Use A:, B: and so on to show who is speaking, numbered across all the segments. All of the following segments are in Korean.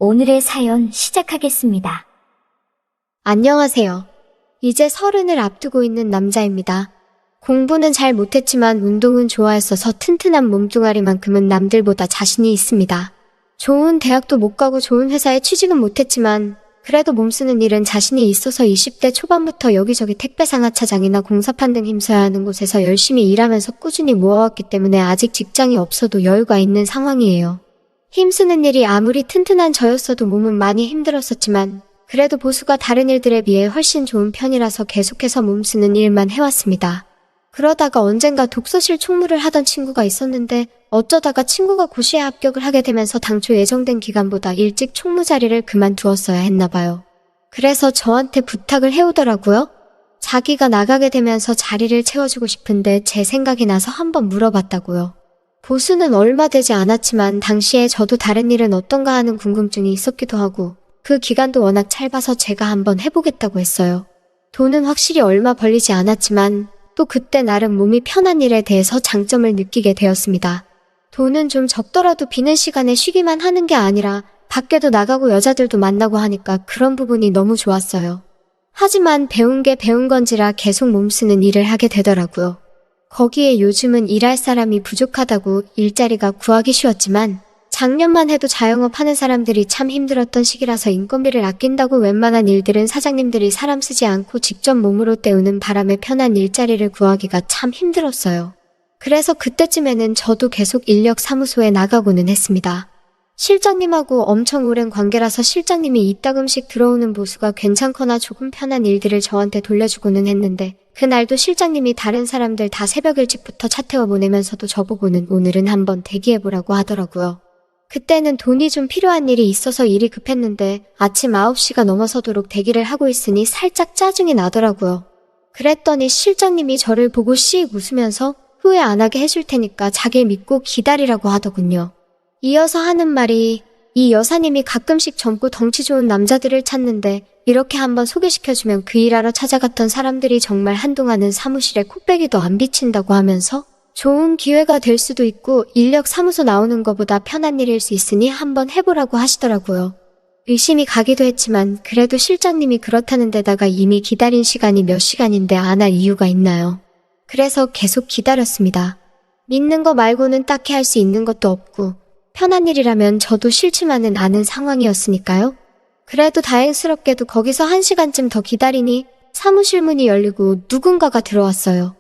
A: 오늘의 사연 시작하겠습니다.
B: 안녕하세요. 이제 30을 앞두고 있는 남자입니다. 공부는 잘 못했지만 운동은 좋아했어서 튼튼한 몸뚱아리만큼은 남들보다 자신이 있습니다. 좋은 대학도 못 가고 좋은 회사에 취직은 못했지만 그래도 몸쓰는 일은 자신이 있어서 20대 초반부터 여기저기 택배 상하차장이나 공사판 등 힘써야 하는 곳에서 열심히 일하면서 꾸준히 모아왔기 때문에 아직 직장이 없어도 여유가 있는 상황이에요. 힘쓰는 일이 아무리 튼튼한 저였어도 몸은 많이 힘들었었지만 그래도 보수가 다른 일들에 비해 훨씬 좋은 편이라서 계속해서 몸쓰는 일만 해왔습니다. 그러다가 언젠가 독서실 총무를 하던 친구가 있었는데 어쩌다가 친구가 고시에 합격을 하게 되면서 당초 예정된 기간보다 일찍 총무 자리를 그만두었어야 했나봐요. 그래서 저한테 부탁을 해오더라고요. 자기가 나가게 되면서 자리를 채워주고 싶은데 제 생각이 나서 한번 물어봤다고요. 보수는 얼마 되지 않았지만 당시에 저도 다른 일은 어떤가 하는 궁금증이 있었기도 하고 그 기간도 워낙 짧아서 제가 한번 해보겠다고 했어요. 돈은 확실히 얼마 벌리지 않았지만 또 그때 나름 몸이 편한 일에 대해서 장점을 느끼게 되었습니다. 돈은 좀 적더라도 비는 시간에 쉬기만 하는 게 아니라 밖에도 나가고 여자들도 만나고 하니까 그런 부분이 너무 좋았어요. 하지만 배운 게 배운 건지라 계속 몸쓰는 일을 하게 되더라고요. 거기에 요즘은 일할 사람이 부족하다고 일자리가 구하기 쉬웠지만 작년만 해도 자영업 하는 사람들이 참 힘들었던 시기라서 인건비를 아낀다고 웬만한 일들은 사장님들이 사람 쓰지 않고 직접 몸으로 때우는 바람에 편한 일자리를 구하기가 참 힘들었어요. 그래서 그때쯤에는 저도 계속 인력사무소에 나가고는 했습니다. 실장님하고 엄청 오랜 관계라서 실장님이 이따금씩 들어오는 보수가 괜찮거나 조금 편한 일들을 저한테 돌려주고는 했는데 그날도 실장님이 다른 사람들 다 새벽 일찍부터 차 태워 보내면서도 저보고는 오늘은 한번 대기해보라고 하더라고요. 그때는 돈이 좀 필요한 일이 있어서 일이 급했는데 아침 9시가 넘어서도록 대기를 하고 있으니 살짝 짜증이 나더라고요. 그랬더니 실장님이 저를 보고 씩 웃으면서 후회 안 하게 해줄 테니까 자기 믿고 기다리라고 하더군요. 이어서 하는 말이 이 여사님이 가끔씩 젊고 덩치 좋은 남자들을 찾는데 이렇게 한번 소개시켜주면 그 일하러 찾아갔던 사람들이 정말 한동안은 사무실에 콧배기도 안 비친다고 하면서 좋은 기회가 될 수도 있고 인력 사무소 나오는 것보다 편한 일일 수 있으니 한번 해보라고 하시더라고요. 의심이 가기도 했지만 그래도 실장님이 그렇다는 데다가 이미 기다린 시간이 몇 시간인데 안 할 이유가 있나요? 그래서 계속 기다렸습니다. 믿는 거 말고는 딱히 할 수 있는 것도 없고 편한 일이라면 저도 싫지만은 않은 상황이었으니까요. 그래도 다행스럽게도 거기서 1시간쯤 더 기다리니 사무실 문이 열리고 누군가가 들어왔어요.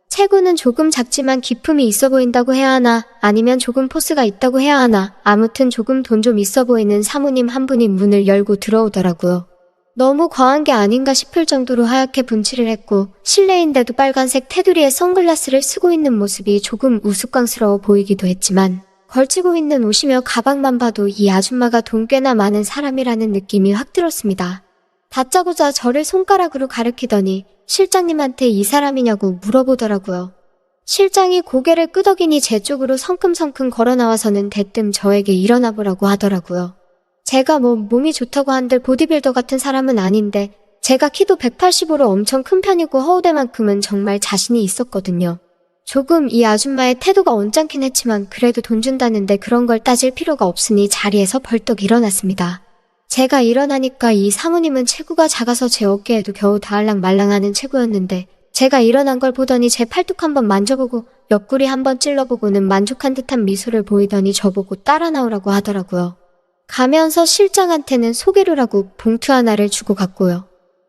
B: 체구는 조금 작지만 기품이 있어 보인다고 해야 하나 아니면 조금 포스가 있다고 해야 하나 아무튼 조금 돈 좀 있어 보이는 사모님 한 분이 문을 열고 들어오더라고요. 너무 과한 게 아닌가 싶을 정도로 하얗게 분칠을 했고 실내인데도 빨간색 테두리에 선글라스를 쓰고 있는 모습이 조금 우스꽝스러워 보이기도 했지만 걸치고 있는 옷이며 가방만 봐도 이 아줌마가 돈 꽤나 많은 사람이라는 느낌이 확 들었습니다. 다짜고짜 저를 손가락으로 가리키더니 실장님한테 이 사람이냐고 물어보더라고요. 실장이 고개를 끄덕이니 제 쪽으로 성큼성큼 걸어 나와서는 대뜸 저에게 일어나 보라고 하더라고요. 제가 몸이 좋다고 한들 보디빌더 같은 사람은 아닌데 제가 키도 185로 엄청 큰 편이고 허우대만큼은 정말 자신이 있었거든요. 조금 이 아줌마의 태도가 언짢긴 했지만 그래도 돈 준다는데 그런 걸 따질 필요가 없으니 자리에서 벌떡 일어났습니다. 제가 일어나니까 이 사모님은 체구가 작아서 제 어깨에도 겨우 닿을랑 말랑하는 체구였는데 제가 일어난 걸 보더니 제 팔뚝 한번 만져보고 옆구리 한번 찔러보고는 만족한 듯한 미소를 보이더니 저보고 따라 나오라고 하더라고요. 가면서 실장한테는 소개료라고 봉투 하나를 주고 갔고요.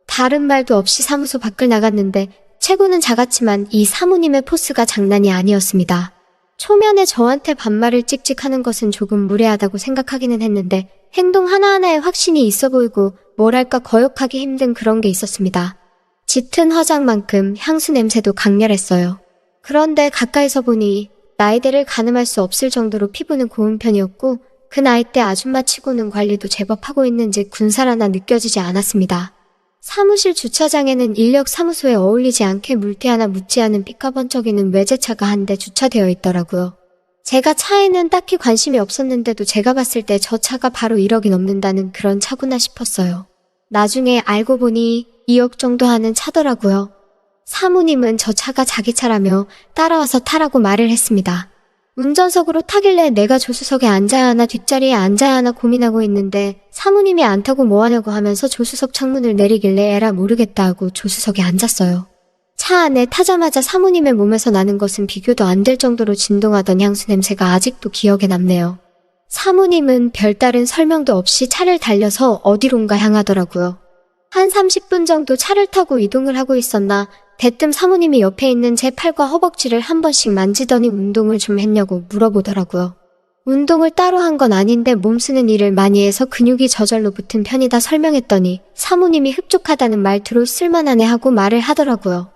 B: 다른 말도 없이 사무소 밖을 나갔는데 체구는 작았지만 이 사모님의 포스가 장난이 아니었습니다. 초면에 저한테 반말을 찍찍하는 것은 조금 무례하다고 생각하기는 했는데 행동 하나하나에 확신이 있어 보이고 뭐랄까 거역하기 힘든 그런 게 있었습니다. 짙은 화장만큼 향수 냄새도 강렬했어요. 그런데 가까이서 보니 나이대를 가늠할 수 없을 정도로 피부는 고운 편이었고 그 나이대 아줌마치고는 관리도 제법 하고 있는지 군살 하나 느껴지지 않았습니다. 사무실 주차장에는 인력 사무소에 어울리지 않게 물티 하나 묻지 않은 삐까번쩍이는 외제차가 한 대 주차되어 있더라고요. 제가 차에는 딱히 관심이 없었는데도 제가 봤을 때 저 차가 바로 1억이 넘는다는 그런 차구나 싶었어요. 나중에 알고 보니 2억 정도 하는 차더라고요. 사모님은 저 차가 자기 차라며 따라와서 타라고 말을 했습니다. 운전석으로 타길래 내가 조수석에 앉아야 하나 뒷자리에 앉아야 하나 고민하고 있는데 사모님이 안 타고 뭐 하냐고 하면서 조수석 창문을 내리길래 에라 모르겠다 하고 조수석에 앉았어요. 차 안에 타자마자 사모님의 몸에서 나는 것은 비교도 안 될 정도로 진동하던 향수 냄새가 아직도 기억에 남네요. 사모님은 별다른 설명도 없이 차를 달려서 어디론가 향하더라고요. 한 30분 정도 차를 타고 이동을 하고 있었나 대뜸 사모님이 옆에 있는 제 팔과 허벅지를 한 번씩 만지더니 운동을 좀 했냐고 물어보더라고요. 운동을 따로 한 건 아닌데 몸 쓰는 일을 많이 해서 근육이 저절로 붙은 편이다 설명했더니 사모님이 흡족하다는 말투로 쓸만하네 하고 말을 하더라고요.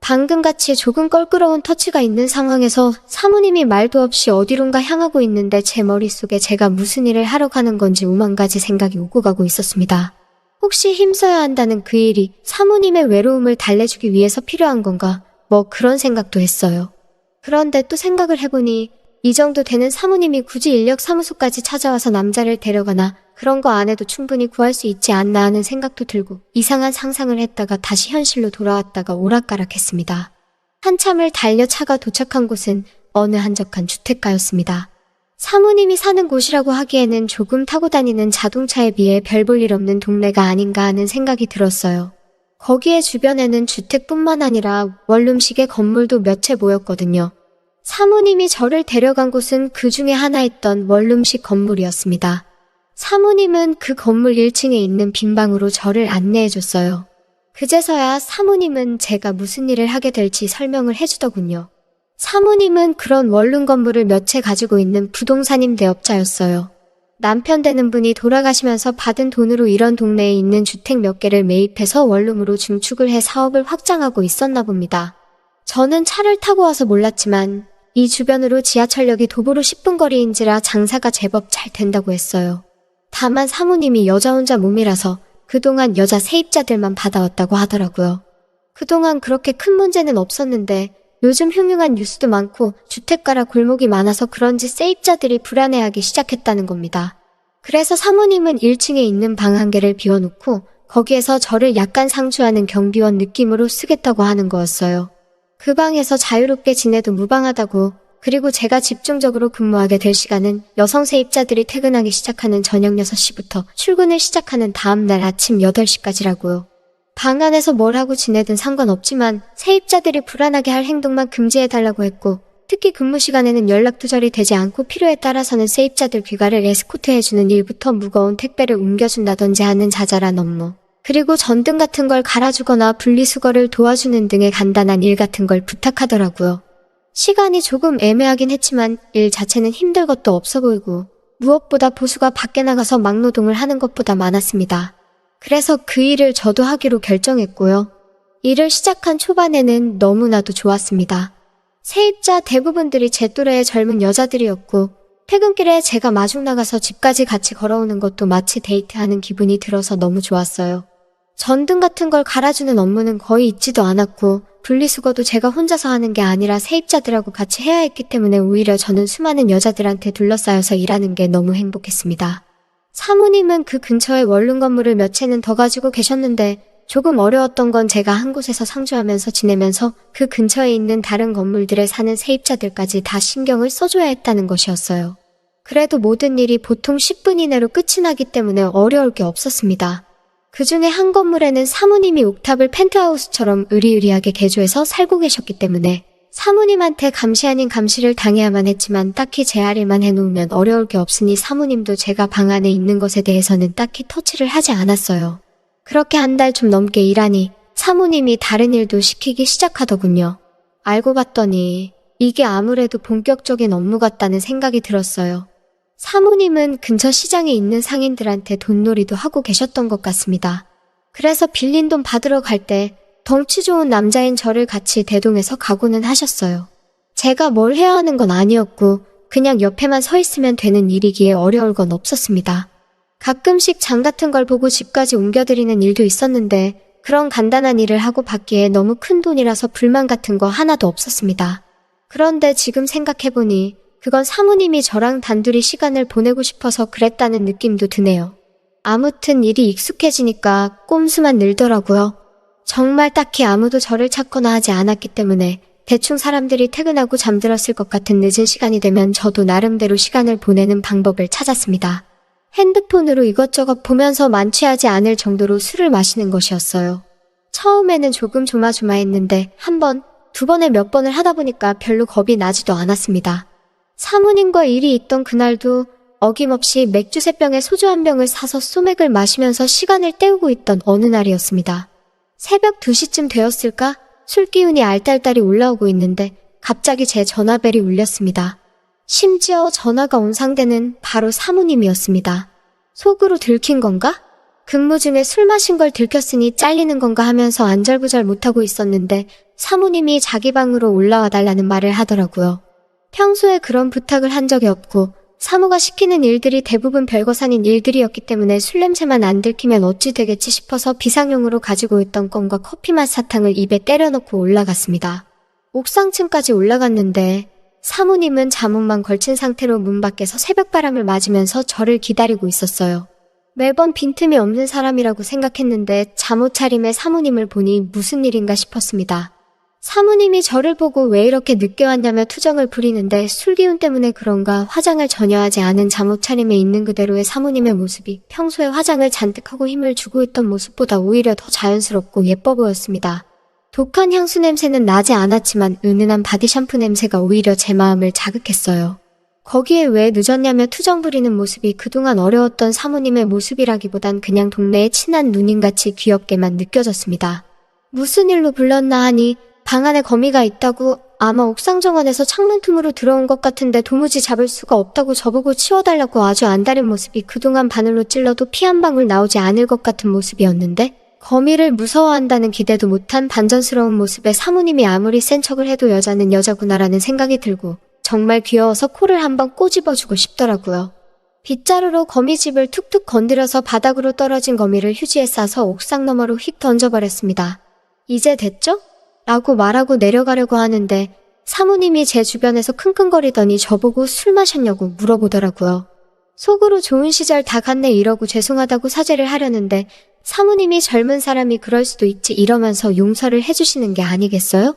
B: 방금같이 조금 껄끄러운 터치가 있는 상황에서 사모님이 말도 없이 어디론가 향하고 있는데 제 머릿속에 제가 무슨 일을 하러 가는 건지 오만 가지 생각이 오고 가고 있었습니다. 혹시 힘써야 한다는 그 일이 사모님의 외로움을 달래주기 위해서 필요한 건가? 뭐 그런 생각도 했어요. 그런데 또 생각을 해보니 이 정도 되는 사모님이 굳이 인력사무소까지 찾아와서 남자를 데려가나 그런 거 안 해도 충분히 구할 수 있지 않나 하는 생각도 들고 이상한 상상을 했다가 다시 현실로 돌아왔다가 오락가락했습니다. 한참을 달려 차가 도착한 곳은 어느 한적한 주택가였습니다. 사모님이 사는 곳이라고 하기에는 조금 타고 다니는 자동차에 비해 별 볼 일 없는 동네가 아닌가 하는 생각이 들었어요. 거기에 주변에는 주택뿐만 아니라 원룸식의 건물도 몇 채 보였거든요. 사모님이 저를 데려간 곳은 그 중에 하나였던 원룸식 건물이었습니다. 사모님은 그 건물 1층에 있는 빈 방으로 저를 안내해줬어요. 그제서야 사모님은 제가 무슨 일을 하게 될지 설명을 해주더군요. 사모님은 그런 원룸 건물을 몇 채 가지고 있는 부동산 임대업자였어요. 남편 되는 분이 돌아가시면서 받은 돈으로 이런 동네에 있는 주택 몇 개를 매입해서 원룸으로 증축을 해 사업을 확장하고 있었나 봅니다. 저는 차를 타고 와서 몰랐지만 이 주변으로 지하철역이 도보로 10분 거리인지라 장사가 제법 잘 된다고 했어요. 다만 사모님이 여자 혼자 몸이라서 그동안 여자 세입자들만 받아왔다고 하더라고요. 그동안 그렇게 큰 문제는 없었는데 요즘 흉흉한 뉴스도 많고 주택가라 골목이 많아서 그런지 세입자들이 불안해하기 시작했다는 겁니다. 그래서 사모님은 1층에 있는 방 한 개를 비워놓고 거기에서 저를 약간 상주하는 경비원 느낌으로 쓰겠다고 하는 거였어요. 그 방에서 자유롭게 지내도 무방하다고, 그리고 제가 집중적으로 근무하게 될 시간은 여성 세입자들이 퇴근하기 시작하는 저녁 6시부터 출근을 시작하는 다음날 아침 8시까지라고요. 방 안에서 뭘 하고 지내든 상관없지만 세입자들이 불안하게 할 행동만 금지해달라고 했고, 특히 근무 시간에는 연락 두절이 되지 않고 필요에 따라서는 세입자들 귀가를 에스코트해주는 일부터 무거운 택배를 옮겨준다든지 하는 자잘한 업무, 그리고 전등 같은 걸 갈아주거나 분리수거를 도와주는 등의 간단한 일 같은 걸 부탁하더라고요. 시간이 조금 애매하긴 했지만 일 자체는 힘들 것도 없어 보이고 무엇보다 보수가 밖에 나가서 막노동을 하는 것보다 많았습니다. 그래서 그 일을 저도 하기로 결정했고요. 일을 시작한 초반에는 너무나도 좋았습니다. 세입자 대부분들이 제 또래의 젊은 여자들이었고 퇴근길에 제가 마중 나가서 집까지 같이 걸어오는 것도 마치 데이트하는 기분이 들어서 너무 좋았어요. 전등 같은 걸 갈아주는 업무는 거의 있지도 않았고 분리수거도 제가 혼자서 하는 게 아니라 세입자들하고 같이 해야 했기 때문에 오히려 저는 수많은 여자들한테 둘러싸여서 일하는 게 너무 행복했습니다. 사모님은 그 근처에 원룸 건물을 몇 채는 더 가지고 계셨는데 조금 어려웠던 건 제가 한 곳에서 상주하면서 지내면서 그 근처에 있는 다른 건물들에 사는 세입자들까지 다 신경을 써줘야 했다는 것이었어요. 그래도 모든 일이 보통 10분 이내로 끝이 나기 때문에 어려울 게 없었습니다. 그 중에 한 건물에는 사모님이 옥탑을 펜트하우스처럼 으리으리하게 개조해서 살고 계셨기 때문에 사모님한테 감시 아닌 감시를 당해야만 했지만 딱히 제 할 일만 해놓으면 어려울 게 없으니 사모님도 제가 방 안에 있는 것에 대해서는 딱히 터치를 하지 않았어요. 그렇게 한 달 좀 넘게 일하니 사모님이 다른 일도 시키기 시작하더군요. 알고 봤더니 이게 아무래도 본격적인 업무 같다는 생각이 들었어요. 사모님은 근처 시장에 있는 상인들한테 돈놀이도 하고 계셨던 것 같습니다. 그래서 빌린 돈 받으러 갈 때 덩치 좋은 남자인 저를 같이 대동해서 가고는 하셨어요. 제가 뭘 해야 하는 건 아니었고 그냥 옆에만 서 있으면 되는 일이기에 어려울 건 없었습니다. 가끔씩 장 같은 걸 보고 집까지 옮겨드리는 일도 있었는데 그런 간단한 일을 하고 받기에 너무 큰 돈이라서 불만 같은 거 하나도 없었습니다. 그런데 지금 생각해보니 그건 사모님이 저랑 단둘이 시간을 보내고 싶어서 그랬다는 느낌도 드네요. 아무튼 일이 익숙해지니까 꼼수만 늘더라고요. 정말 딱히 아무도 저를 찾거나 하지 않았기 때문에 대충 사람들이 퇴근하고 잠들었을 것 같은 늦은 시간이 되면 저도 나름대로 시간을 보내는 방법을 찾았습니다. 핸드폰으로 이것저것 보면서 만취하지 않을 정도로 술을 마시는 것이었어요. 처음에는 조금 조마조마했는데 한 번, 두 번에 몇 번을 하다 보니까 별로 겁이 나지도 않았습니다. 사모님과 일이 있던 그날도 어김없이 맥주 3병에 소주 1병을 사서 소맥을 마시면서 시간을 때우고 있던 어느 날이었습니다. 새벽 2시쯤 되었을까? 술 기운이 알딸딸이 올라오고 있는데 갑자기 제 전화벨이 울렸습니다. 심지어 전화가 온 상대는 바로 사모님이었습니다. 속으로 들킨 건가? 근무 중에 술 마신 걸 들켰으니 잘리는 건가 하면서 안절부절 못하고 있었는데 사모님이 자기 방으로 올라와 달라는 말을 하더라고요. 평소에 그런 부탁을 한 적이 없고 사모가 시키는 일들이 대부분 별것 아닌 일들이었기 때문에 술 냄새만 안 들키면 어찌 되겠지 싶어서 비상용으로 가지고 있던 껌과 커피맛 사탕을 입에 때려넣고 올라갔습니다. 옥상층까지 올라갔는데 사모님은 잠옷만 걸친 상태로 문 밖에서 새벽바람을 맞으면서 저를 기다리고 있었어요. 매번 빈틈이 없는 사람이라고 생각했는데 잠옷 차림의 사모님을 보니 무슨 일인가 싶었습니다. 사모님이 저를 보고 왜 이렇게 늦게 왔냐며 투정을 부리는데 술기운 때문에 그런가 화장을 전혀 하지 않은 잠옷 차림에 있는 그대로의 사모님의 모습이 평소에 화장을 잔뜩 하고 힘을 주고 있던 모습보다 오히려 더 자연스럽고 예뻐 보였습니다. 독한 향수 냄새는 나지 않았지만 은은한 바디 샴푸 냄새가 오히려 제 마음을 자극했어요. 거기에 왜 늦었냐며 투정 부리는 모습이 그동안 어려웠던 사모님의 모습이라기보단 그냥 동네의 친한 누님같이 귀엽게만 느껴졌습니다. 무슨 일로 불렀나 하니 방 안에 거미가 있다고 아마 옥상 정원에서 창문 틈으로 들어온 것 같은데 도무지 잡을 수가 없다고 저보고 치워달라고 아주 안달인 모습이 그동안 바늘로 찔러도 피 한 방울 나오지 않을 것 같은 모습이었는데 거미를 무서워한다는 기대도 못한 반전스러운 모습에 사모님이 아무리 센 척을 해도 여자는 여자구나라는 생각이 들고 정말 귀여워서 코를 한번 꼬집어주고 싶더라고요. 빗자루로 거미집을 툭툭 건드려서 바닥으로 떨어진 거미를 휴지에 싸서 옥상 너머로 휙 던져버렸습니다. 이제 됐죠? 라고 말하고 내려가려고 하는데 사모님이 제 주변에서 킁킁거리더니 저보고 술 마셨냐고 물어보더라고요. 속으로 좋은 시절 다 갔네 이러고 죄송하다고 사죄를 하려는데 사모님이 젊은 사람이 그럴 수도 있지 이러면서 용서를 해주시는 게 아니겠어요?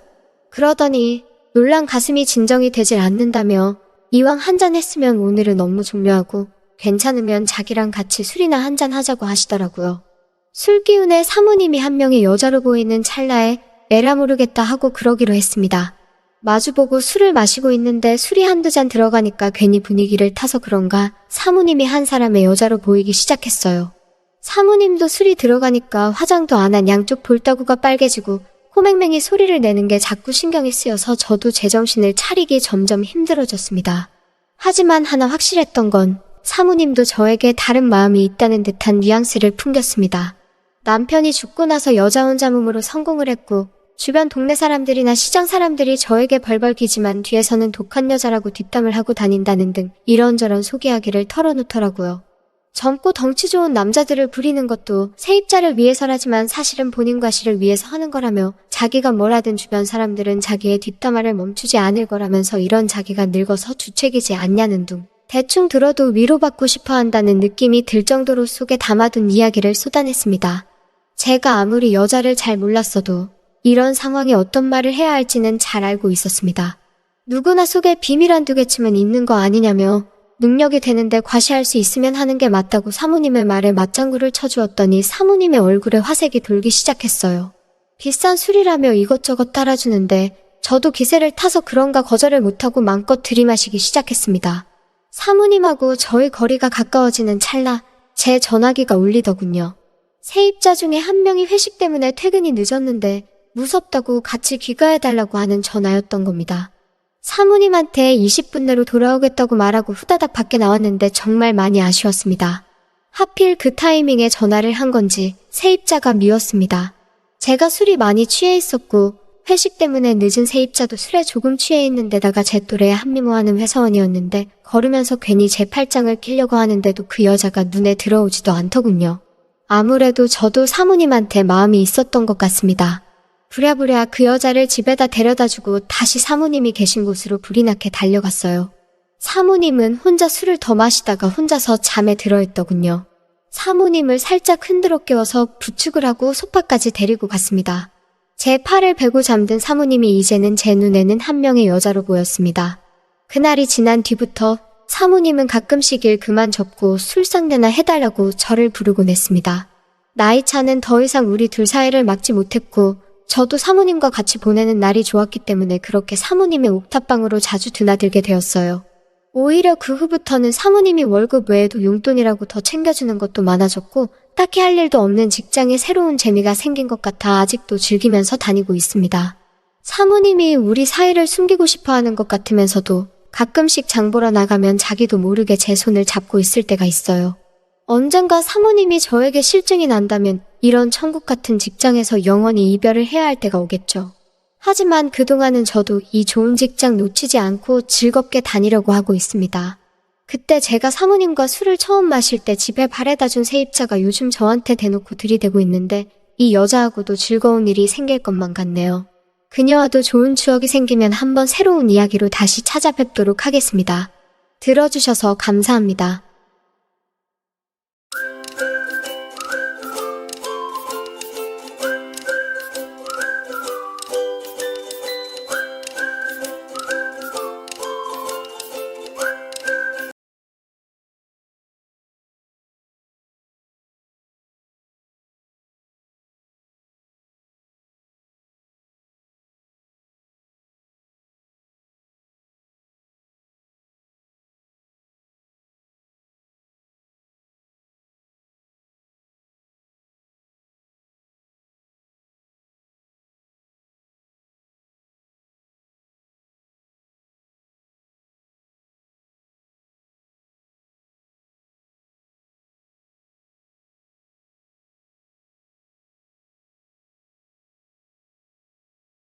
B: 그러더니 놀란 가슴이 진정이 되질 않는다며 이왕 한잔 했으면 오늘은 업무 종료하고 괜찮으면 자기랑 같이 술이나 한잔 하자고 하시더라고요. 술 기운에 사모님이 한 명의 여자로 보이는 찰나에 에라 모르겠다 하고 그러기로 했습니다. 마주보고 술을 마시고 있는데 술이 한두 잔 들어가니까 괜히 분위기를 타서 그런가 사모님이 한 사람의 여자로 보이기 시작했어요. 사모님도 술이 들어가니까 화장도 안 한 양쪽 볼따구가 빨개지고 호맹맹이 소리를 내는 게 자꾸 신경이 쓰여서 저도 제정신을 차리기 점점 힘들어졌습니다. 하지만 하나 확실했던 건 사모님도 저에게 다른 마음이 있다는 듯한 뉘앙스를 풍겼습니다. 남편이 죽고 나서 여자 혼자 몸으로 성공을 했고 주변 동네 사람들이나 시장 사람들이 저에게 벌벌 기지만 뒤에서는 독한 여자라고 뒷담을 하고 다닌다는 등 이런저런 소개하기를 털어놓더라고요. 젊고 덩치 좋은 남자들을 부리는 것도 세입자를 위해서라지만 사실은 본인 과시를 위해서 하는 거라며 자기가 뭘 하든 주변 사람들은 자기의 뒷담화를 멈추지 않을 거라면서 이런 자기가 늙어서 주책이지 않냐는 둥 대충 들어도 위로받고 싶어 한다는 느낌이 들 정도로 속에 담아둔 이야기를 쏟아냈습니다. 제가 아무리 여자를 잘 몰랐어도 이런 상황에 어떤 말을 해야 할지는 잘 알고 있었습니다. 누구나 속에 비밀 한두 개쯤은 있는 거 아니냐며 능력이 되는데 과시할 수 있으면 하는 게 맞다고 사모님의 말에 맞장구를 쳐주었더니 사모님의 얼굴에 화색이 돌기 시작했어요. 비싼 술이라며 이것저것 따라주는데 저도 기세를 타서 그런가 거절을 못하고 마음껏 들이마시기 시작했습니다. 사모님하고 저의 거리가 가까워지는 찰나 제 전화기가 울리더군요. 세입자 중에 한 명이 회식 때문에 퇴근이 늦었는데 무섭다고 같이 귀가해달라고 하는 전화였던 겁니다. 사모님한테 20분 내로 돌아오겠다고 말하고 후다닥 밖에 나왔는데 정말 많이 아쉬웠습니다. 하필 그 타이밍에 전화를 한 건지 세입자가 미웠습니다. 제가 술이 많이 취해 있었고 회식 때문에 늦은 세입자도 술에 조금 취해 있는 데다가 제 또래에 한미모하는 회사원이었는데 걸으면서 괜히 제 팔짱을 끼려고 하는데도 그 여자가 눈에 들어오지도 않더군요. 아무래도 저도 사모님한테 마음이 있었던 것 같습니다. 부랴부랴 그 여자를 집에다 데려다주고 다시 사모님이 계신 곳으로 불이 나게 달려갔어요. 사모님은 혼자 술을 더 마시다가 혼자서 잠에 들어있더군요. 사모님을 살짝 흔들어 깨워서 부축을 하고 소파까지 데리고 갔습니다. 제 팔을 베고 잠든 사모님이 이제는 제 눈에는 한 명의 여자로 보였습니다. 그날이 지난 뒤부터 사모님은 가끔씩 일 그만 접고 술상대나 해달라고 저를 부르곤 했습니다. 나이 차는 더 이상 우리 둘 사이를 막지 못했고 저도 사모님과 같이 보내는 날이 좋았기 때문에 그렇게 사모님의 옥탑방으로 자주 드나들게 되었어요. 오히려 그 후부터는 사모님이 월급 외에도 용돈이라고 더 챙겨주는 것도 많아졌고 딱히 할 일도 없는 직장에 새로운 재미가 생긴 것 같아 아직도 즐기면서 다니고 있습니다. 사모님이 우리 사이를 숨기고 싶어 하는 것 같으면서도 가끔씩 장 보러 나가면 자기도 모르게 제 손을 잡고 있을 때가 있어요. 언젠가 사모님이 저에게 실증이 난다면 이런 천국 같은 직장에서 영원히 이별을 해야 할 때가 오겠죠. 하지만 그동안은 저도 이 좋은 직장 놓치지 않고 즐겁게 다니려고 하고 있습니다. 그때 제가 사모님과 술을 처음 마실 때 집에 바래다 준 세입자가 요즘 저한테 대놓고 들이대고 있는데 이 여자하고도 즐거운 일이 생길 것만 같네요. 그녀와도 좋은 추억이 생기면 한번 새로운 이야기로 다시 찾아뵙도록 하겠습니다. 들어주셔서 감사합니다.